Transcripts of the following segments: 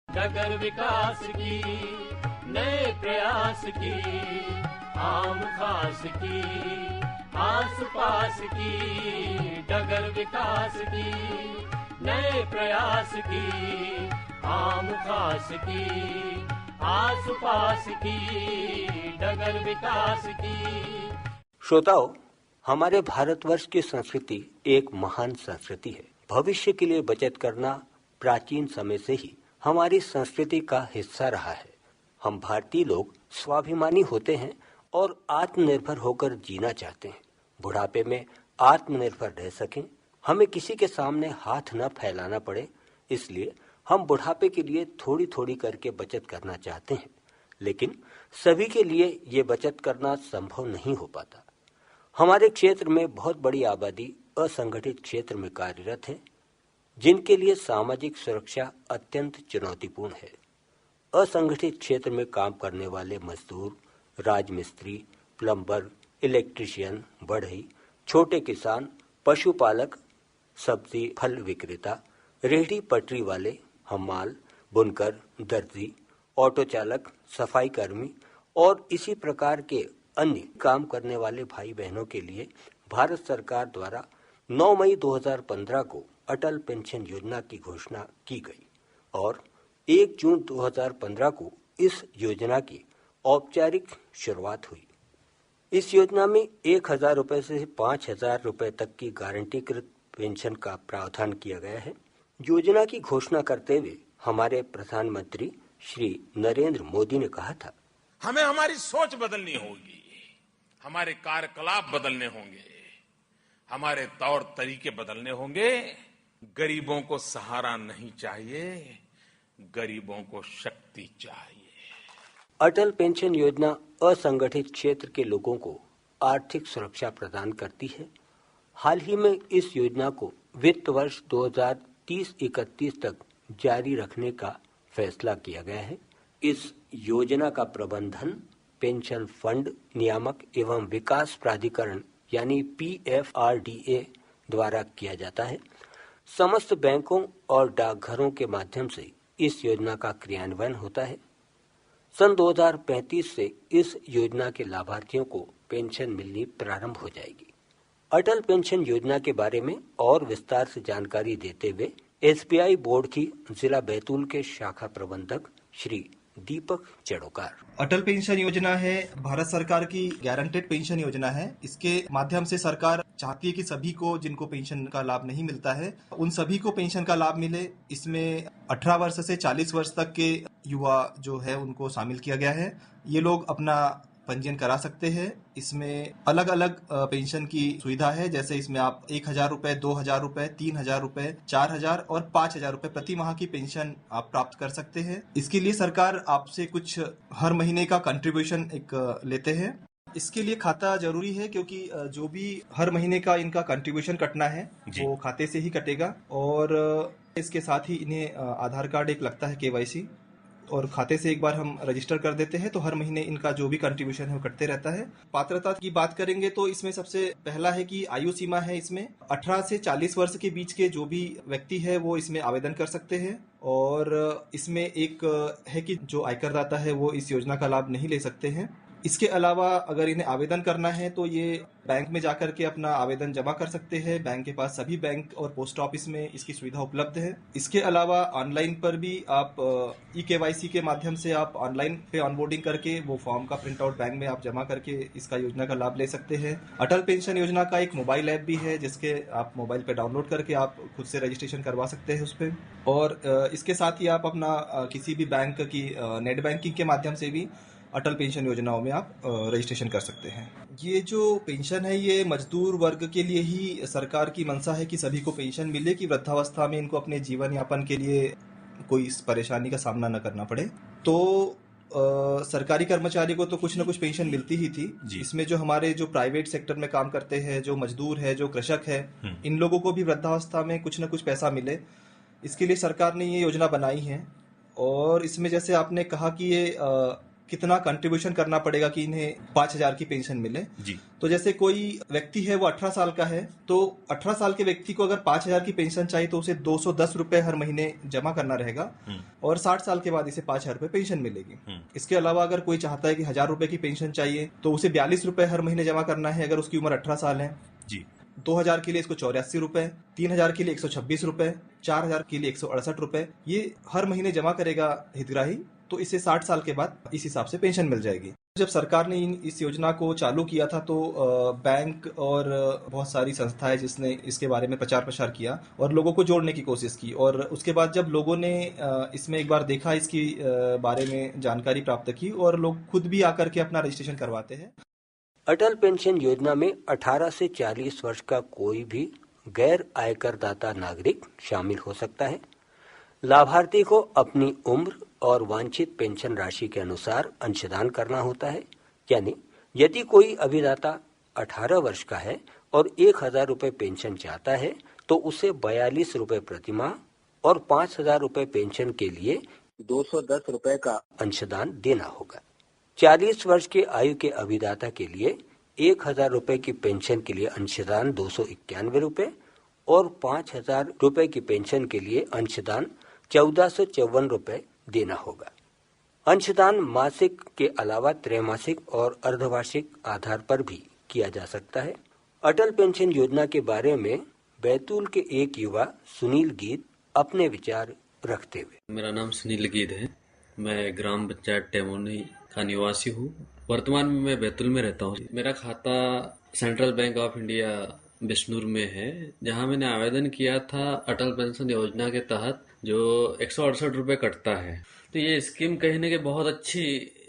डगर विकास की, नए प्रयास की, आम खास की, आस पास की। डगर विकास की, नए प्रयास की, आम खास की, आस पास की। डगर विकास की। श्रोताओ, हमारे भारतवर्ष की संस्कृति एक महान संस्कृति है। भविष्य के लिए बचत करना प्राचीन समय से ही हमारी संस्कृति का हिस्सा रहा है। हम भारतीय लोग स्वाभिमानी होते हैं और आत्मनिर्भर होकर जीना चाहते हैं। बुढ़ापे में आत्मनिर्भर रह सकें, हमें किसी के सामने हाथ न फैलाना पड़े, इसलिए हम बुढ़ापे के लिए थोड़ी थोड़ी करके बचत करना चाहते हैं। लेकिन सभी के लिए ये बचत करना संभव नहीं हो पाता। हमारे क्षेत्र में बहुत बड़ी आबादी असंगठित क्षेत्र में कार्यरत है, जिनके लिए सामाजिक सुरक्षा अत्यंत चुनौतीपूर्ण है। असंगठित क्षेत्र में काम करने वाले मजदूर, राजमिस्त्री, प्लम्बर, इलेक्ट्रीशियन, बढ़ई, छोटे किसान, पशुपालक, सब्जी फल विक्रेता, रेहड़ी पटरी वाले, हमाल, बुनकर, दर्जी, ऑटो चालक, सफाई कर्मी और इसी प्रकार के अन्य काम करने वाले भाई बहनों के लिए भारत सरकार द्वारा 9 मई 2015 को अटल पेंशन योजना की घोषणा की गई और 1 जून 2015 को इस योजना की औपचारिक शुरुआत हुई। इस योजना में 1,000 रुपए से 5,000 रुपए तक की गारंटीकृत पेंशन का प्रावधान किया गया है। योजना की घोषणा करते हुए हमारे प्रधानमंत्री श्री नरेंद्र मोदी ने कहा था, हमें हमारी सोच बदलनी होगी, हमारे कार्यकलाप बदलने होंगे, हमारे तौर तरीके बदलने होंगे। गरीबों को सहारा नहीं चाहिए, गरीबों को शक्ति चाहिए। अटल पेंशन योजना असंगठित क्षेत्र के लोगों को आर्थिक सुरक्षा प्रदान करती है। हाल ही में इस योजना को वित्त वर्ष 2030-31 तक जारी रखने का फैसला किया गया है। इस योजना का प्रबंधन पेंशन फंड नियामक एवं विकास प्राधिकरण यानी PFRDA द्वारा किया जाता है। समस्त बैंकों और डाकघरों के माध्यम से इस योजना का क्रियान्वयन होता है। सन 2035 से इस योजना के लाभार्थियों को पेंशन मिलनी प्रारंभ हो जाएगी। अटल पेंशन योजना के बारे में और विस्तार से जानकारी देते हुए SBI बोर्ड की जिला बैतूल के शाखा प्रबंधक श्री दीपक चड़ोकार। अटल पेंशन योजना है भारत सरकार की गारंटेड पेंशन योजना है। इसके माध्यम से सरकार चाहती है कि सभी को जिनको पेंशन का लाभ नहीं मिलता है उन सभी को पेंशन का लाभ मिले। इसमें 18 वर्ष से 40 वर्ष तक के युवा जो है उनको शामिल किया गया है। ये लोग अपना पंजीयन करा सकते हैं। इसमें अलग अलग पेंशन की सुविधा है, जैसे इसमें आप 1,000 रुपए, 2,000 रुपए, 3,000 रुपए, 4,000 और 5,000 रुपए प्रति माह की पेंशन आप प्राप्त कर सकते हैं। इसके लिए सरकार आपसे कुछ हर महीने का कंट्रीब्यूशन एक लेते हैं। इसके लिए खाता जरूरी है क्योंकि जो भी हर महीने का इनका कंट्रीब्यूशन कटना है वो खाते से ही कटेगा और इसके साथ ही इन्हें आधार कार्ड एक लगता है KYC और खाते से एक बार हम रजिस्टर कर देते हैं तो हर महीने इनका जो भी कंट्रीब्यूशन है वो कटते रहता है। पात्रता की बात करेंगे तो इसमें सबसे पहला है कि आयु सीमा है। इसमें 18 से 40 वर्ष के बीच के जो भी व्यक्ति है वो इसमें आवेदन कर सकते हैं और इसमें एक है कि जो आयकरदाता है वो इस योजना का लाभ नहीं ले सकते हैं। इसके अलावा अगर इन्हें आवेदन करना है तो ये बैंक में जाकर के अपना आवेदन जमा कर सकते हैं। बैंक के पास सभी बैंक और पोस्ट ऑफिस में इसकी सुविधा उपलब्ध है। इसके अलावा ऑनलाइन पर भी आप eKYC के माध्यम से आप ऑनलाइन पे ऑनबोर्डिंग करके वो फॉर्म का प्रिंट आउट बैंक में आप जमा करके इसका योजना का लाभ ले सकते हैं। अटल पेंशन योजना का एक मोबाइल ऐप भी है जिसके आप मोबाइल पे डाउनलोड करके आप खुद से रजिस्ट्रेशन करवा सकते हैं उस पर। और इसके साथ ही आप अपना किसी भी बैंक की नेट बैंकिंग के माध्यम से भी अटल पेंशन योजनाओं में आप रजिस्ट्रेशन कर सकते हैं। ये जो पेंशन है ये मजदूर वर्ग के लिए ही सरकार की मंशा है कि सभी को पेंशन मिले कि वृद्धावस्था में इनको अपने जीवन यापन के लिए कोई इस परेशानी का सामना न करना पड़े। तो सरकारी कर्मचारी को तो कुछ न कुछ पेंशन मिलती ही थी। इसमें जो हमारे जो प्राइवेट सेक्टर में काम करते हैं, जो मजदूर है, जो कृषक है, इन लोगों को भी वृद्धावस्था में कुछ न कुछ पैसा मिले, इसके लिए सरकार ने ये योजना बनाई है। और इसमें जैसे आपने कहा कि ये कितना कंट्रीब्यूशन करना पड़ेगा कि इन्हें 5,000 की पेंशन मिले जी। तो जैसे कोई व्यक्ति है वो 18 साल का है तो 18 साल के व्यक्ति को अगर 5,000 की पेंशन चाहिए तो उसे 210 रुपए हर महीने जमा करना रहेगा और 60 साल के बाद इसे 5,000 रुपए पेंशन मिलेगी। इसके अलावा अगर कोई चाहता है कि 1,000 रुपए की पेंशन चाहिए तो उसे 42 रुपए हर महीने जमा करना है अगर उसकी उम्र 18 साल है जी। 2,000 के लिए इसको 84 रुपए, 3,000 के लिए 126 रुपए, 4,000 के लिए 168 रुपए, ये हर महीने जमा करेगा हितग्राही तो इसे 60 साल के बाद इस हिसाब से पेंशन मिल जाएगी। जब सरकार ने इस योजना को चालू किया था तो बैंक और बहुत सारी संस्थाएं जिसने इसके बारे में प्रचार प्रसार किया और लोगों को जोड़ने की कोशिश की और उसके बाद जब लोगों ने इसमें एक बार देखा इसकी बारे में जानकारी प्राप्त की और लोग खुद भी आकर के अपना रजिस्ट्रेशन करवाते हैं। अटल पेंशन योजना में 18 से 40 वर्ष का कोई भी गैर आयकरदाता नागरिक शामिल हो सकता है। लाभार्थी को अपनी उम्र और वांछित पेंशन राशि के अनुसार अंशदान करना होता है। यानी यदि कोई अभिदाता 18 वर्ष का है और 1,000 रुपए पेंशन चाहता है तो उसे 42 रुपए प्रतिमाह और 5,000 रुपए पेंशन के लिए 210 रुपए का अंशदान देना होगा। 40 वर्ष के आयु के अभिदाता के लिए 1,000 रुपए की पेंशन के लिए अंशदान 291 रुपए और 5,000 रुपए की पेंशन के लिए अंशदान 1,454 रुपए देना होगा। अंशदान मासिक के अलावा त्रैमासिक और अर्धवार्षिक आधार पर भी किया जा सकता है। अटल पेंशन योजना के बारे में बैतूल के एक युवा सुनील गीत अपने विचार रखते हुए। मेरा नाम सुनील गीत है। मैं ग्राम पंचायत टेमोनी का निवासी हूँ। वर्तमान में मैं बैतूल में रहता हूँ। मेरा खाता सेंट्रल बैंक ऑफ इंडिया बिश्नूर में है, जहाँ मैंने आवेदन किया था अटल पेंशन योजना के तहत जो 168 रुपए कटता है। तो ये स्कीम कहने के बहुत अच्छी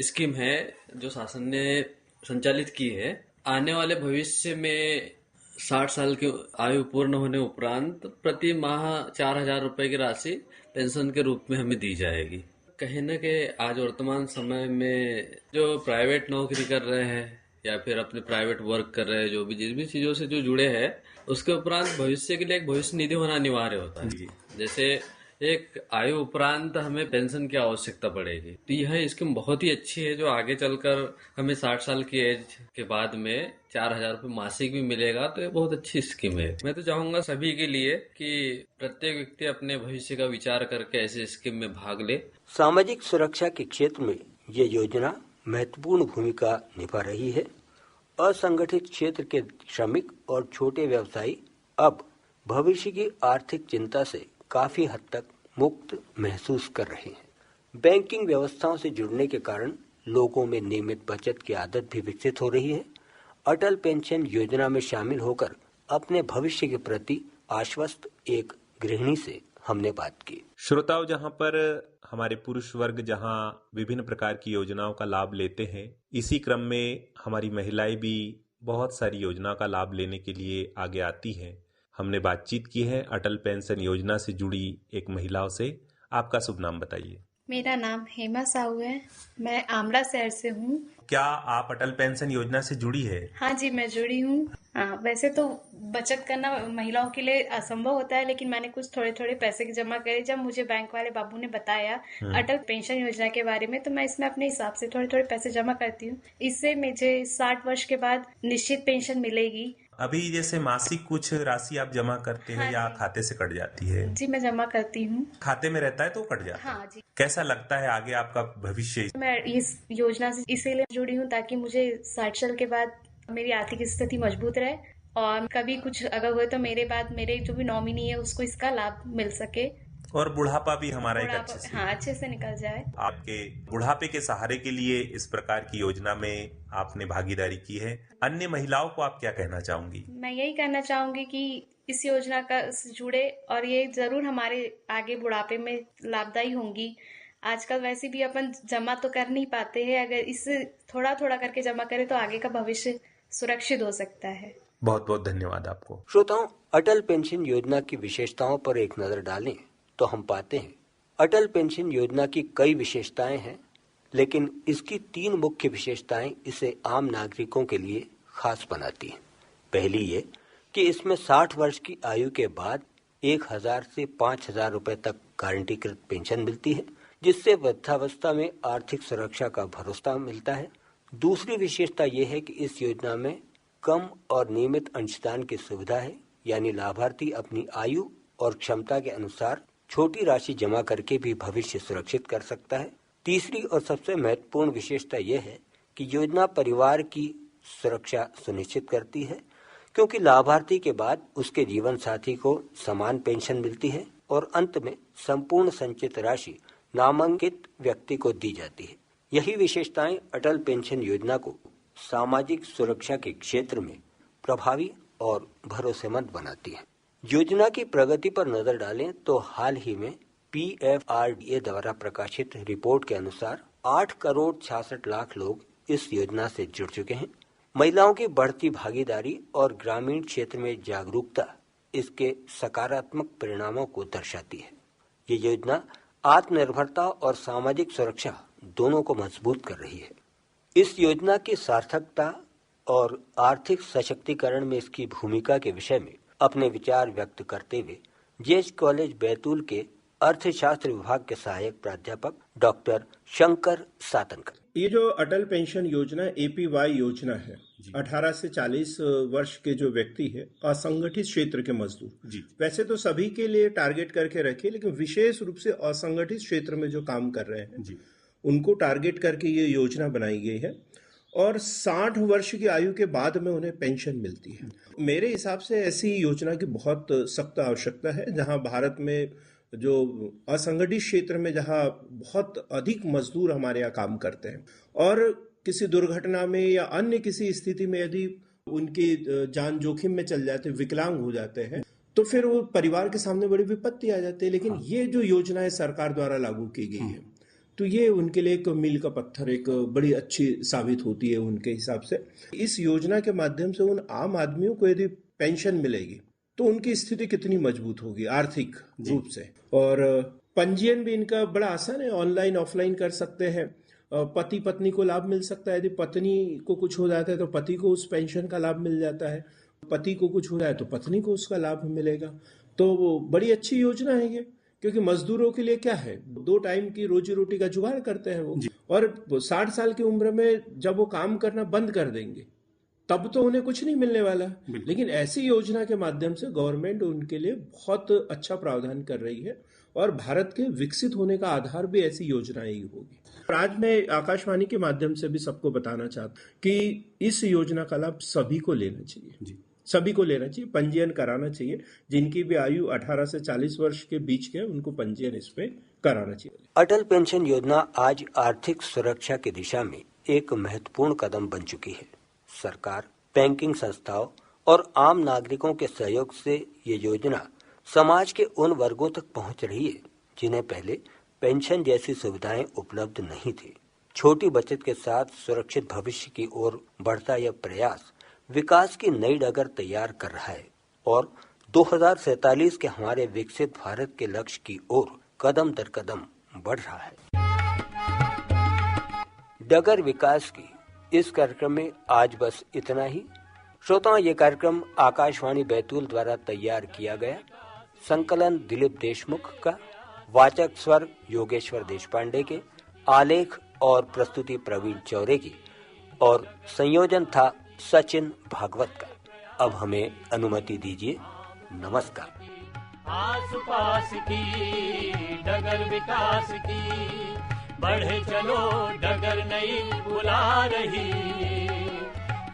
स्कीम है जो शासन ने संचालित की है। आने वाले भविष्य में 60 साल की आयु पूर्ण होने उपरांत प्रति माह 4,000 रुपए की राशि पेंशन के रूप में हमें दी जाएगी। कहने के आज वर्तमान समय में जो प्राइवेट नौकरी कर रहे हैं या फिर अपने प्राइवेट वर्क कर रहे हैं, जो भी जिस भी चीजों से जो जुड़े हैं, उसके उपरांत भविष्य के लिए एक भविष्य निधि होना अनिवार्य होता है। जैसे एक आयु उपरांत हमें पेंशन की आवश्यकता पड़ेगी, तो यह स्कीम बहुत ही अच्छी है जो आगे चलकर हमें 60 साल की एज के बाद में 4,000 रुपये मासिक भी मिलेगा। तो ये बहुत अच्छी स्कीम है। मैं तो चाहूंगा सभी के लिए कि प्रत्येक व्यक्ति अपने भविष्य का विचार करके ऐसे स्कीम में भाग ले। सामाजिक सुरक्षा के क्षेत्र में ये योजना महत्वपूर्ण भूमिका निभा रही है। असंगठित क्षेत्र के श्रमिक और छोटे व्यवसायी अब भविष्य की आर्थिक चिंता से काफी हद तक मुक्त महसूस कर रहे हैं। बैंकिंग व्यवस्थाओं से जुड़ने के कारण लोगों में नियमित बचत की आदत भी विकसित हो रही है। अटल पेंशन योजना में शामिल होकर अपने भविष्य के प्रति आश्वस्त एक गृहिणी से हमने बात की। श्रोताओं, जहां पर हमारे पुरुष वर्ग जहां विभिन्न प्रकार की योजनाओं का लाभ लेते हैं, इसी क्रम में हमारी महिलाएं भी बहुत सारी योजनाओं का लाभ लेने के लिए आगे आती हैं। हमने बातचीत की है अटल पेंशन योजना से जुड़ी एक महिलाओं से। आपका शुभ नाम बताइए। मेरा नाम हेमा साहू है। मैं आमला शहर से हूँ। क्या आप अटल पेंशन योजना से जुड़ी है? हाँ जी, मैं जुड़ी हूँ। वैसे तो बचत करना महिलाओं के लिए असंभव होता है, लेकिन मैंने कुछ थोड़े थोड़े पैसे जमा करे। जब मुझे बैंक वाले बाबू ने बताया अटल पेंशन योजना के बारे में, तो मैं इसमें अपने हिसाब से थोड़े थोड़े पैसे जमा करती हूँ। इससे मुझे 60 वर्ष के बाद निश्चित पेंशन मिलेगी। अभी जैसे मासिक कुछ राशि आप जमा करते हैं या खाते से कट जाती है? जी, मैं जमा करती हूँ। खाते में रहता है तो कट जाता है। हाँ जी। कैसा लगता है आगे आपका भविष्य? मैं इस योजना से इसीलिए जुड़ी हूँ ताकि मुझे 60 साल के बाद मेरी आर्थिक स्थिति मजबूत रहे और कभी कुछ अगर हुए तो मेरे बाद मेरे जो भी नॉमिनी है उसको इसका लाभ मिल सके और बुढ़ापा भी हमारा एक अच्छे से निकल जाए। आपके बुढ़ापे के सहारे के लिए इस प्रकार की योजना में आपने भागीदारी की है। अन्य महिलाओं को आप क्या कहना चाहूंगी? मैं यही कहना चाहूंगी कि इस योजना का जुड़े और ये जरूर हमारे आगे बुढ़ापे में लाभदायी होंगी। आजकल वैसे भी अपन जमा तो कर नहीं पाते हैं, अगर इससे थोड़ा थोड़ा करके जमा करें तो आगे का भविष्य सुरक्षित हो सकता है। बहुत बहुत धन्यवाद आपको। श्रोताओं, अटल पेंशन योजना की विशेषताओं पर एक नजर डालें तो हम पाते हैं अटल पेंशन योजना की कई विशेषताएं हैं, लेकिन इसकी 3 मुख्य विशेषताएं इसे आम नागरिकों के लिए खास बनाती हैं। पहली ये कि इसमें 60 वर्ष की आयु के बाद 1,000 से 5,000 रुपए तक गारंटीकृत पेंशन मिलती है। जिससे वृद्धावस्था में आर्थिक सुरक्षा का भरोसा मिलता है। दूसरी विशेषता यह है कि इस योजना में कम और नियमित अंशदान की सुविधा है, यानी लाभार्थी अपनी आयु और क्षमता के अनुसार छोटी राशि जमा करके भी भविष्य सुरक्षित कर सकता है। तीसरी और सबसे महत्वपूर्ण विशेषता यह है कि योजना परिवार की सुरक्षा सुनिश्चित करती है, क्योंकि लाभार्थी के बाद उसके जीवन साथी को समान पेंशन मिलती है और अंत में संपूर्ण संचित राशि नामांकित व्यक्ति को दी जाती है। यही विशेषताएं अटल पेंशन योजना को सामाजिक सुरक्षा के क्षेत्र में प्रभावी और भरोसेमंद बनाती है। योजना की प्रगति पर नजर डालें तो हाल ही में PFRDA द्वारा प्रकाशित रिपोर्ट के अनुसार 8 करोड़ 66 लाख लोग इस योजना से जुड़ चुके हैं। महिलाओं की बढ़ती भागीदारी और ग्रामीण क्षेत्र में जागरूकता इसके सकारात्मक परिणामों को दर्शाती है। ये योजना आत्मनिर्भरता और सामाजिक सुरक्षा दोनों को मजबूत कर रही है। इस योजना की सार्थकता और आर्थिक सशक्तिकरण में इसकी भूमिका के विषय में अपने विचार व्यक्त करते हुए जेएच कॉलेज बैतूल के अर्थशास्त्र विभाग के सहायक प्राध्यापक डॉक्टर शंकर सातनकर, ये जो अटल पेंशन योजना APY योजना है, 18 से 40 वर्ष के जो व्यक्ति है, असंगठित क्षेत्र के मजदूर, वैसे तो सभी के लिए टारगेट करके रखे, लेकिन विशेष रूप से असंगठित क्षेत्र में जो काम कर रहे हैं उनको टारगेट करके ये योजना बनाई गई है और 60 वर्ष की आयु के बाद में उन्हें पेंशन मिलती है। मेरे हिसाब से ऐसी योजना की बहुत सख्त आवश्यकता है, जहां भारत में जो असंगठित क्षेत्र में जहां बहुत अधिक मजदूर हमारे यहाँ काम करते हैं और किसी दुर्घटना में या अन्य किसी स्थिति में यदि उनकी जान जोखिम में चल जाते, विकलांग हो जाते हैं, तो फिर वो परिवार के सामने बड़ी विपत्ति आ जाती है। लेकिन ये जो योजना है सरकार द्वारा लागू की गई है, तो ये उनके लिए एक मील का पत्थर, एक बड़ी अच्छी साबित होती है उनके हिसाब से। इस योजना के माध्यम से उन आम आदमियों को यदि पेंशन मिलेगी तो उनकी स्थिति कितनी मजबूत होगी आर्थिक रूप से। और पंजीयन भी इनका बड़ा आसान है, ऑनलाइन ऑफलाइन कर सकते हैं। पति पत्नी को लाभ मिल सकता है, यदि पत्नी को कुछ हो जाता है तो पति को उस पेंशन का लाभ मिल जाता है, पति को कुछ हो जाए तो पत्नी को उसका लाभ मिलेगा। तो वो बड़ी अच्छी योजना है ये, क्योंकि मजदूरों के लिए क्या है, 2 टाइम की रोजी रोटी का जुगाड़ करते हैं वो, और 60 साल की उम्र में जब वो काम करना बंद कर देंगे तब तो उन्हें कुछ नहीं मिलने वाला। लेकिन ऐसी योजना के माध्यम से गवर्नमेंट उनके लिए बहुत अच्छा प्रावधान कर रही है और भारत के विकसित होने का आधार भी ऐसी योजनाएं ही होगी। और आज मैं आकाशवाणी के माध्यम से भी सबको बताना चाहता हूँ कि इस योजना का लाभ सभी को लेना चाहिए, सभी को लेना चाहिए, पंजीयन कराना चाहिए। जिनकी भी आयु 18 से 40 वर्ष के बीच के, उनको पंजीयन इसमें कराना चाहिए। अटल पेंशन योजना आज आर्थिक सुरक्षा की दिशा में एक महत्वपूर्ण कदम बन चुकी है। सरकार, बैंकिंग संस्थाओं और आम नागरिकों के सहयोग से ये योजना समाज के उन वर्गों तक पहुंच रही है जिन्हें पहले पेंशन जैसी सुविधाएं उपलब्ध नहीं थी। छोटी बचत के साथ सुरक्षित भविष्य की ओर बढ़ता यह प्रयास विकास की नई डगर तैयार कर रहा है और 2047 के हमारे विकसित भारत के लक्ष्य की ओर कदम दर कदम बढ़ रहा है। डगर विकास की इस कार्यक्रम में आज बस इतना ही। श्रोताओं, ये कार्यक्रम आकाशवाणी बैतूल द्वारा तैयार किया गया। संकलन दिलीप देशमुख का, वाचक स्वर योगेश्वर देशपांडे के, आलेख और प्रस्तुति प्रवीण चौरे की और संयोजन था सचिन भागवत का। अब हमें अनुमति दीजिए। नमस्कार। आस पास की डगर विकास की, बढ़े चलो डगर नई बुला रही,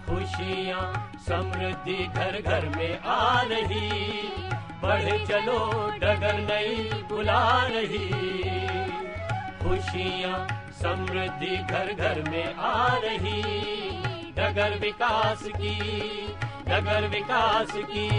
खुशियाँ समृद्धि घर घर में आ रही, बढ़े चलो डगर नई बुला रही, खुशियाँ समृद्धि घर घर में आ रही, डगर विकास की, डगर विकास की।